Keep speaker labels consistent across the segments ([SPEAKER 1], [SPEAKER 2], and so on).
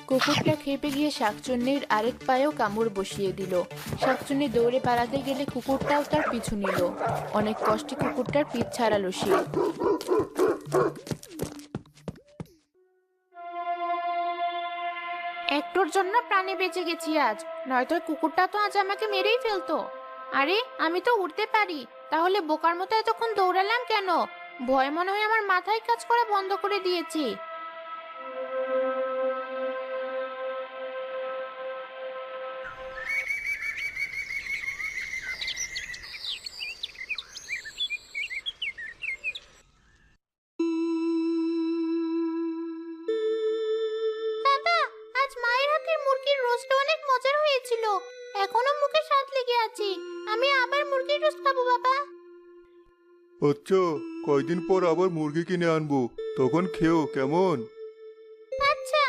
[SPEAKER 1] কুকুরটা খেপে গিয়ে শাকচুন্নির আরেক পায়েও কামড় বসিয়ে দিল। শাকচুন্নি দৌড়ে পালাতে গেলে কুকুরটাও তার পিছু নিল। অনেক কষ্টে কুকুরটার পিঠ ছাড়ালো সে। একটুর জন্য প্রাণে বেঁচে গেছি আজ, নয়তো কুকুরটা তো আজ আমাকে মেরেই ফেলতো। আরে আমি তো উঠতে পারি, তাহলে বোকার মতো এতক্ষণ দৌড়ালাম কেন? ভয় মনে হয় আমার মাথায় কাজ করা বন্ধ করে দিয়েছি। বাবা, আজ মায়ের হাতের মুরগির রোস্ট অনেক মজার হয়েছিল। এখনো মুখে স্বাদ লেগে আছে। আমি আবার মুরগির রোস্ট খাবো বাবা।
[SPEAKER 2] আচ্ছা, কয়দিন পর আবার মুরগি কিনে আনবো, তখন খেও কেমন?
[SPEAKER 1] আচ্ছা।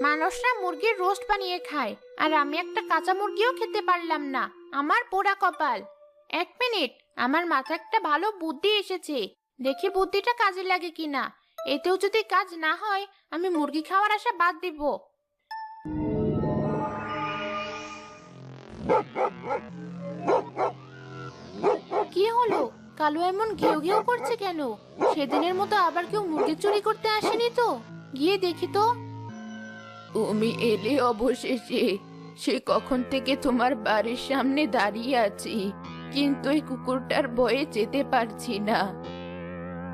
[SPEAKER 1] মানুষরা মুরগির রোস্ট বানিয়ে খায়, আর আমি একটা কাঁচা মুরগিও খেতে পারলাম না। আমার পোড়া কপাল। এক মিনিট, আমার মাথায় একটা ভালো বুদ্ধি এসেছে। দেখি বুদ্ধিটা কাজে লাগে কিনা। এতেও যদি কাজ না হয়, আমি মুরগি খাওয়ার আশা বাদ দিব। কি হলো? কালু এমন ঘেউ ঘেউ করছে কেন? সেদিনের মতো আবার কেউ মুরগি চুরি করতে আসেনি তো? গিয়ে দেখি তো। তুমি এলে অবশেষে। সে কখন থেকে তোমার বাড়ির সামনে দাঁড়িয়ে আছি, কিন্তু এই কুকুরটার ভয়ে যেতে পারছি না।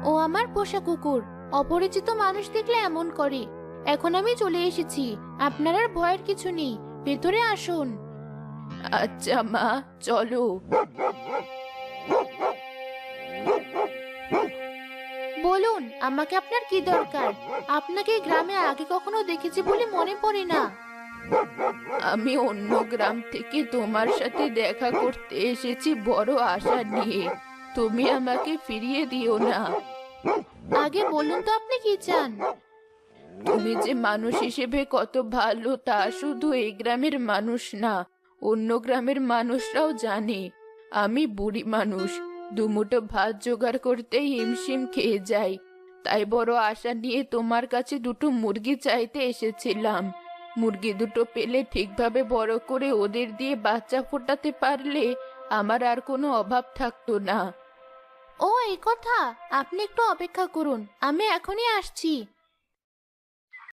[SPEAKER 1] ও আমার পোষা কুকুর, অপরিচিত মানুষ দেখলে এমন করে। এখন আমি চলে এসেছি, আপনার আর ভয়ের কিছু নেই। ভেতরে আসুন। আচ্ছা মা, চলো। বলুন, আমাকে আপনার কি দরকার? আপনাকে এই গ্রামে আগে কখনো দেখেছি বলে মনে পড়ে না। আমি অন্য গ্রাম থেকে তোমার সাথে দেখা করতে এসেছি বড় আশা নিয়ে। তুমি আমাকে ফিরিয়ে দিও না। আগে বলুন তো আপনি কি চান? তুমি যে মানুষ হিসেবে কত ভালো তা শুধু এই গ্রামের মানুষ না, অন্য গ্রামের মানুষরাও জানে। আমি বুড়ি মানুষ, দুমুঠো ভাত জোগাড় করতে হিমশিম খেয়ে যাই। তাই বড় আশা নিয়ে তোমার কাছে দুটো মুরগি চাইতে এসেছিলাম। মুরগি দুটো পেলে ঠিকভাবে বড় করে ওদের দিয়ে বাচ্চা ফোটাতে পারলে আমার আর কোনো অভাব থাকতো না। ও এই কথা, আপনি একটু অপেক্ষা করুন, আমি এখনই আসছি।